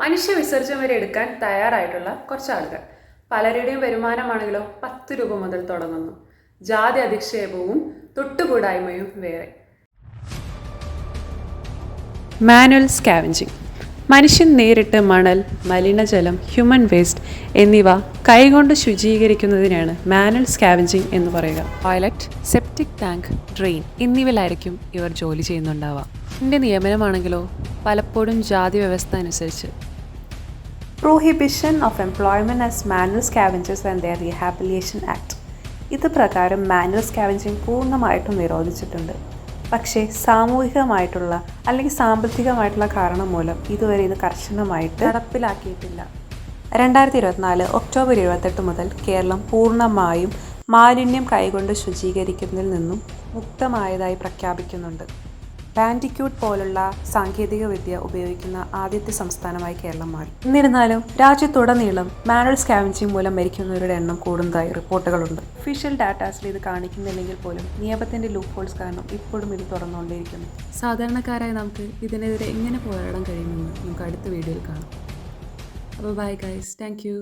മനുഷ്യവിസർജ്യം വരെ എടുക്കാൻ തയ്യാറായിട്ടുള്ള കുറച്ച് ആളുകൾ. പലരുടെയും വരുമാനമാണെങ്കിലോ 10 രൂപ മുതൽ തുടങ്ങുന്നു. ജാതി അധിക്ഷേപവും തൊട്ടുകൂടായ്മയും വേറെ. Manual scavenging. മനുഷ്യൻ നേരിട്ട് മണൽ, മലിനജലം, ഹ്യൂമൻ വേസ്റ്റ് എന്നിവ കൈകൊണ്ട് ശുചീകരിക്കുന്നതിനാണ് മാനുവൽ സ്കാവഞ്ചിങ് എന്ന് പറയുക. ടോയ്ലറ്റ്, സെപ്റ്റിക് ടാങ്ക്, ഡ്രെയിൻ എന്നിവയിലായിരിക്കും ഇവർ ജോലി ചെയ്യുന്നുണ്ടാവുക. ഇതിൻ്റെ നിയമനമാണെങ്കിലോ പലപ്പോഴും ജാതി വ്യവസ്ഥ അനുസരിച്ച്. Prohibition of Employment as Manual Scavengers and their Rehabilitation Act. ഇത് പ്രകാരം മാനുവൽ സ്കാവഞ്ചിങ് പൂർണ്ണമായിട്ടും നിരോധിച്ചിട്ടുണ്ട്. പക്ഷേ സാമൂഹികമായിട്ടുള്ള അല്ലെങ്കിൽ സാമ്പത്തികമായിട്ടുള്ള കാരണം മൂലം ഇതുവരെ ഇത് കർശനമായിട്ട് നടപ്പിലാക്കിയിട്ടില്ല. 2024 ഒക്ടോബർ 28 മുതൽ കേരളം പൂർണ്ണമായും മാലിന്യം കൈകൊണ്ട് ശുചീകരിക്കുന്നതിൽ നിന്നും മുക്തമായതായി പ്രഖ്യാപിക്കുന്നുണ്ട്. ബാൻഡിക്യൂട്ട് പോലുള്ള സാങ്കേതികവിദ്യ ഉപയോഗിക്കുന്ന ആദ്യത്തെ സംസ്ഥാനമായി കേരളം മാറി. എന്നിരുന്നാലും രാജ്യത്തുടനീളം മാനുവൽ സ്കാവഞ്ചിങ് മൂലം മരിക്കുന്നവരുടെ എണ്ണം കൂടുന്നതായി റിപ്പോർട്ടുകളുണ്ട്. ഒഫീഷ്യൽ ഡാറ്റാസിൽ ഇത് കാണിക്കുന്നില്ലെങ്കിൽ പോലും നിയമത്തിൻ്റെ ലൂപ്പ് ഹോൾസ് കാരണം ഇപ്പോഴും ഇത് തുറന്നുകൊണ്ടിരിക്കുന്നു. സാധാരണക്കാരായ നമുക്ക് ഇതിനെതിരെ എങ്ങനെ പോരാടാൻ കഴിയുമെന്ന് നമുക്ക് അടുത്ത വീഡിയോയിൽ കാണാം. അപ്പോൾ ബൈ ഗൈസ്, താങ്ക് യു.